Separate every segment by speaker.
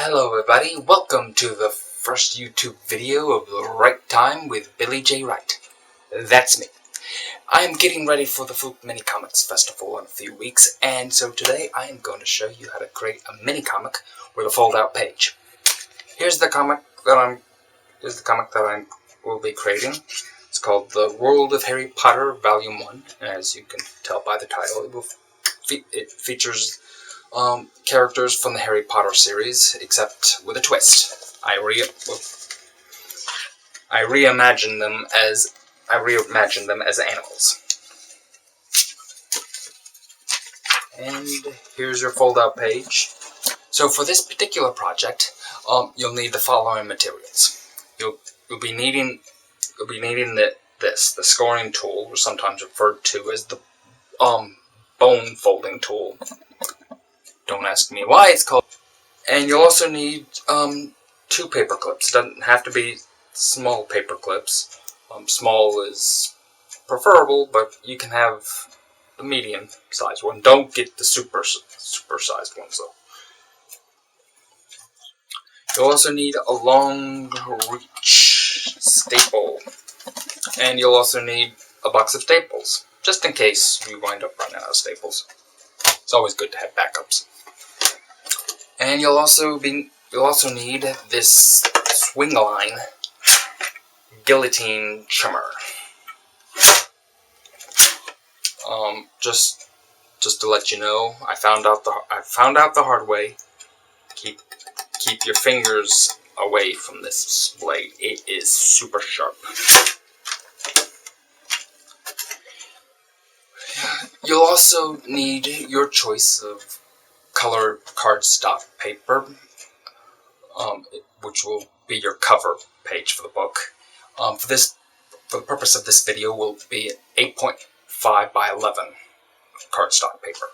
Speaker 1: Hello everybody, welcome to the first YouTube video of The Right Time with Billy J. Wright. That's me. I am getting ready for the Foop Mini Comics Festival in a few weeks, and so today I am going to show you how to create a mini comic with a fold-out page. Here's the comic that I will be creating. It's called The World of Harry Potter Volume 1. As you can tell by the title, it features characters from the Harry Potter series, except with a twist. I reimagined them as animals. And here's your fold-out page. So for this particular project, you'll need the following materials. You'll be needing the scoring tool, or sometimes referred to as the bone folding tool. Don't ask me why it's called. And you'll also need 2 paper clips. It doesn't have to be small paper clips. Small is preferable, but you can have the medium sized one. Don't get the super sized ones though. You'll also need a long reach staple, and you'll also need a box of staples, just in case you wind up running out of staples. It's always good to have backups. And you'll also need this Swingline Guillotine trimmer. Just to let you know, I found out the hard way. Keep your fingers away from this blade. It is super sharp. You'll also need your choice of colored cardstock paper, which will be your cover page for the book. For the purpose of this video, will be 8.5 by 11 cardstock paper.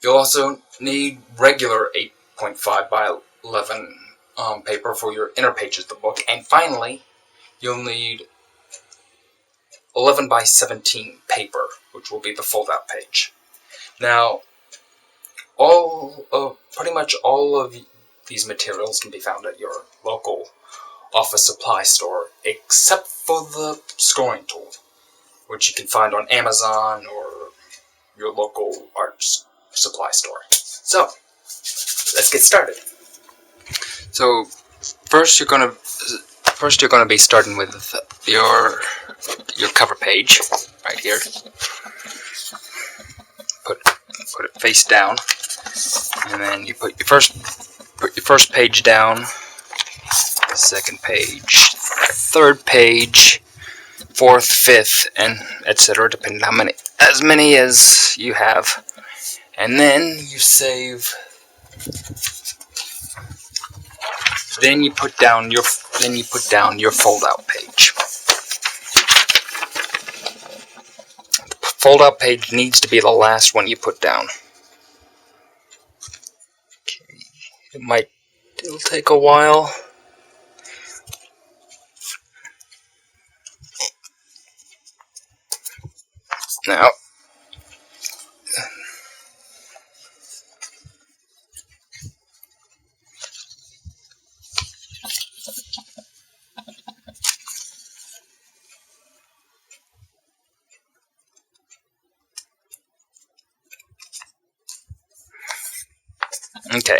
Speaker 1: You'll also need regular 8.5 by 11 paper for your inner pages of the book, and finally, you'll need 11 by 17 paper, which will be the fold-out page. Now, pretty much all of these materials can be found at your local office supply store, except for the scoring tool, which you can find on Amazon or your local art supply store. So, let's get started. So, first you're gonna be starting with your cover page right here. Put it face down, and then you put your first page down, the second page, third page, fourth, fifth, and etc. Depending on as many as you have, and then you save. Then you put down your fold-out page. Fold-out page needs to be the last one you put down. Okay. It'll take a while. Now, okay.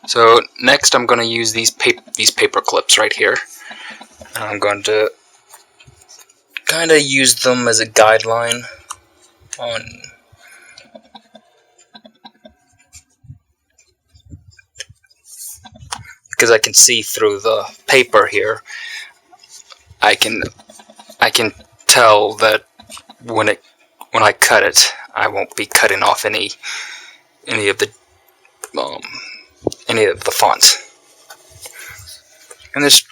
Speaker 1: So next, I'm going to use these paper clips right here. And I'm going to kind of use them as a guideline on because I can see through the paper here. I can tell that when I cut it, I won't be cutting off any of the fonts. And this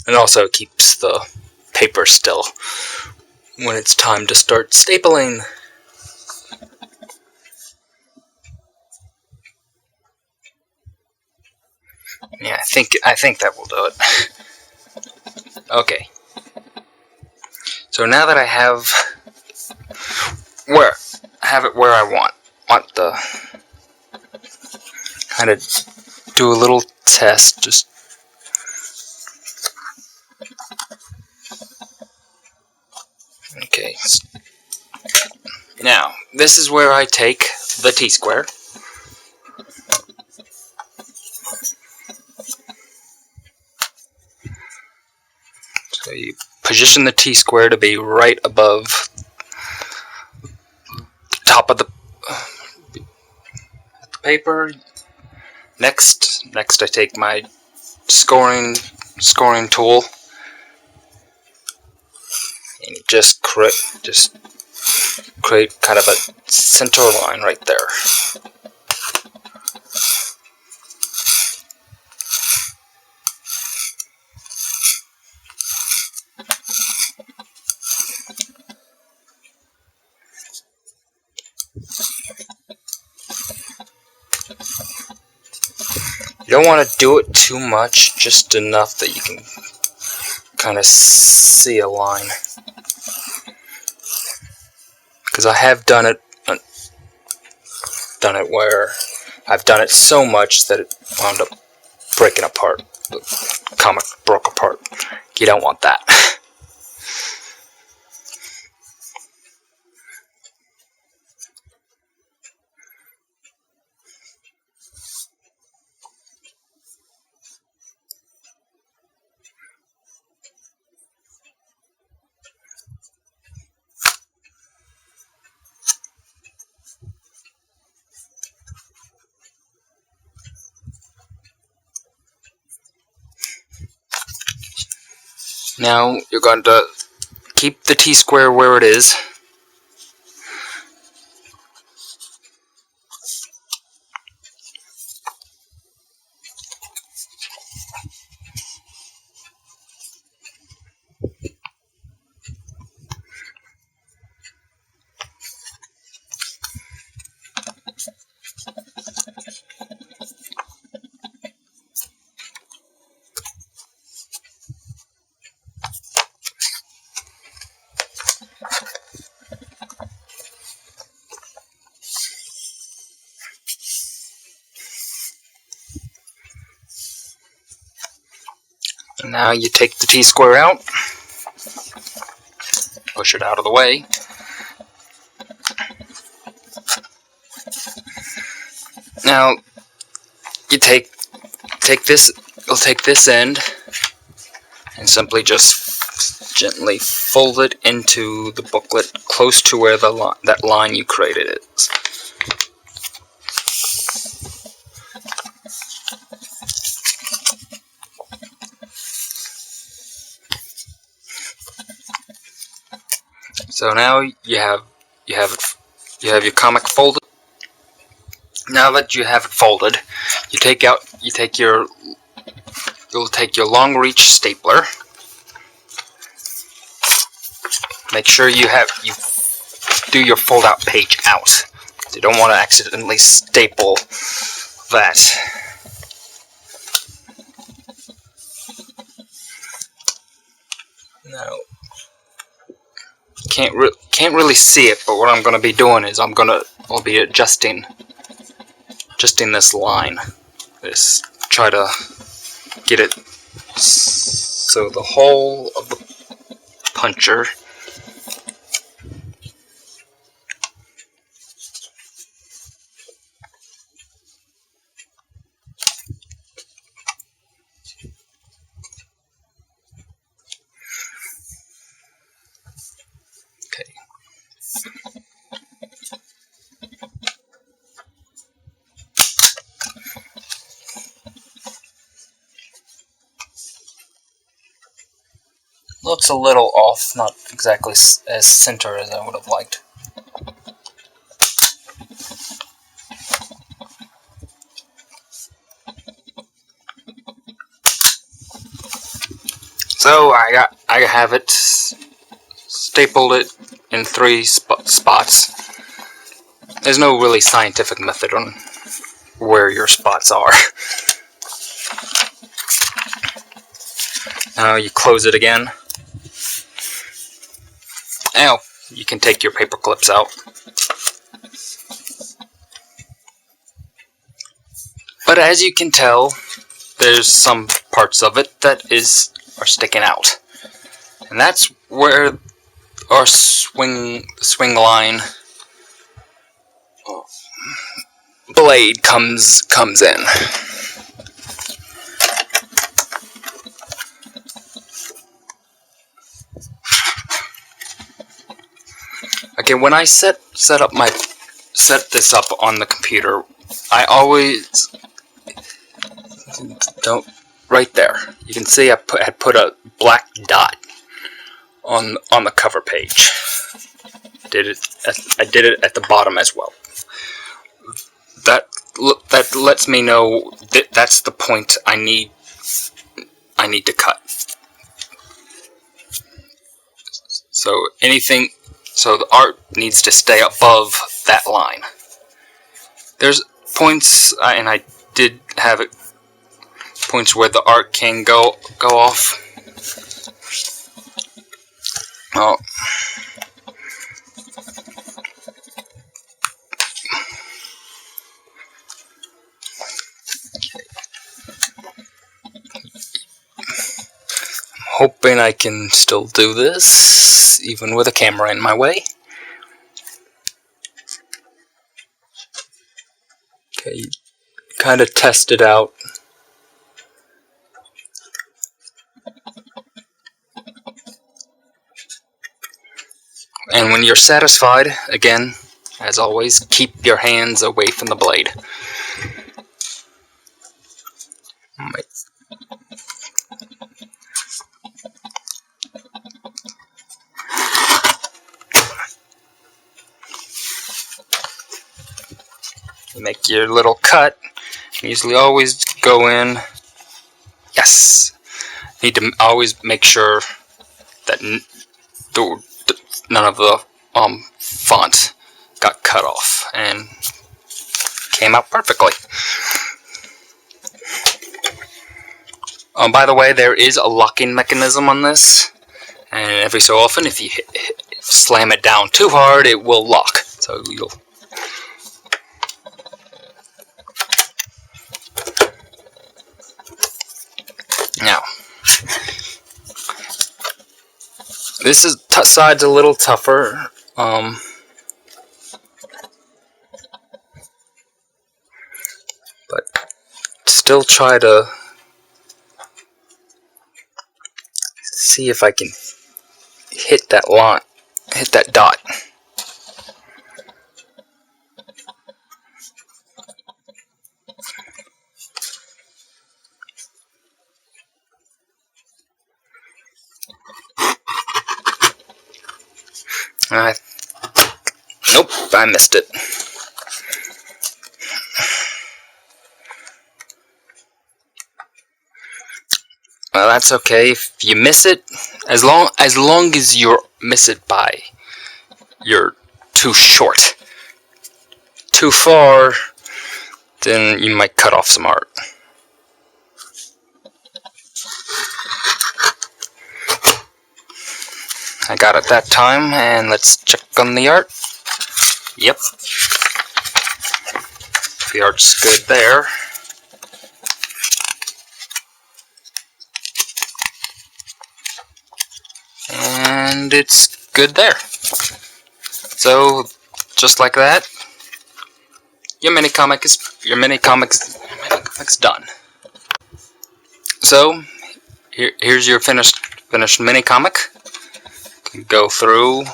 Speaker 1: and also keeps the paper still when it's time to start stapling. Yeah, I think that will do it. Okay. So So now that I have it where I want the kind of do a little test. Just okay. Now this is where I take the T-square. So you position the T-square to be right above the top of the paper. Next I take my scoring tool and just create kind of a center line right there. You don't want to do it too much, just enough that you can kind of see a line. Because I have done it where I've done it so much that it wound up breaking apart. The comic broke apart. You don't want that. Now you're going to keep the T-square where it is. And now you take the T-square out, push it out of the way. Now you take this. You'll take this end and simply just gently fold it into the booklet close to where that line you created is. So now you have your comic folded. Now that you have it folded, you'll take your long reach stapler. Make sure you do your fold out page out. You don't want to accidentally staple that. Now, can't really see it, but what I'm going to be doing is I'll be adjusting this line. Try to get it so the whole of the puncher looks a little off, not exactly as center as I would have liked. So I have it stapled it in 3 spots. There's no really scientific method on where your spots are. Now you close it again. Now you can take your paper clips out. But as you can tell, there's some parts of it that are sticking out. And that's where our Swingline blade comes in. Okay, when I set this up on the computer, I always don't. Right there, you can see I had put a black dot on the cover page. I did it at the bottom as well. That lets me know that that's the point I need to cut. So the art needs to stay above that line. There's points, and I did have it, points where the art can go off. Oh. Hoping I can still do this, even with a camera in my way. Okay, kind of test it out. And when you're satisfied, again, as always, keep your hands away from the blade. You make your little cut. Usually always go in. Yes! Need to always make sure that none of the font got cut off, and came out perfectly. By the way, there is a locking mechanism on this, and every so often, if you slam it down too hard, it will lock. So you'll. Now, this side's a little tougher. But still try to see if I can hit that line, hit that dot. Nope, I missed it. Well, that's okay. If you miss it, as long as you miss it by you're too short, too far, then you might cut off some art. I got it that time, and let's check on the art. Yep. The art's good there. And it's good there. So, just like that, your mini comic's done. So, here's your finished mini comic. You can go through.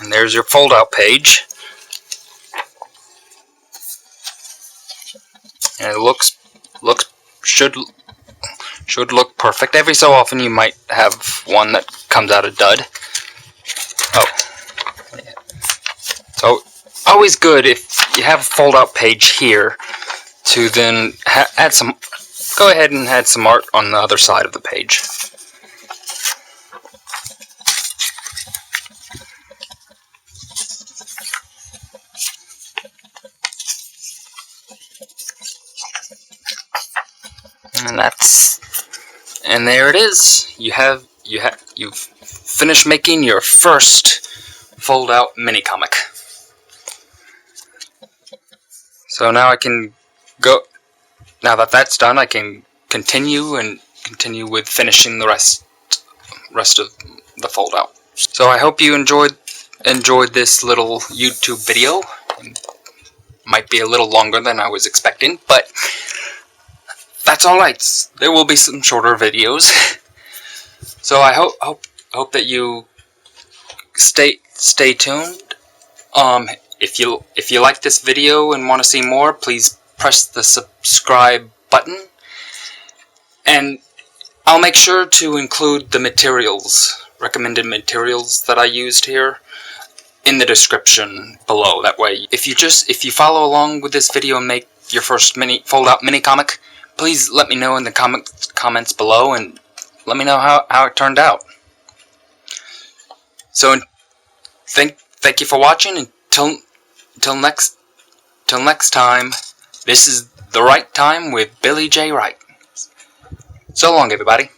Speaker 1: And there's your fold-out page. And it should look perfect. Every so often you might have one that comes out a dud. Oh. So always good if you have a fold-out page here to then go ahead and add some art on the other side of the page. And there it is. You've finished making your first fold-out mini comic. So now I can go. Now that that's done, I can continue with finishing the rest of the fold-out. So I hope you enjoyed this little YouTube video. It might be a little longer than I was expecting, but that's alright. There will be some shorter videos. So I hope that you stay tuned. If you like this video and want to see more, please press the subscribe button, and I'll make sure to include the recommended materials that I used here in the description below. That way, if you follow along with this video and make your first fold-out mini comic, please let me know in the comments below, and let me know how it turned out. So thank you for watching. Until next time, this is The Right Time with Billy J. Wright. So long, everybody.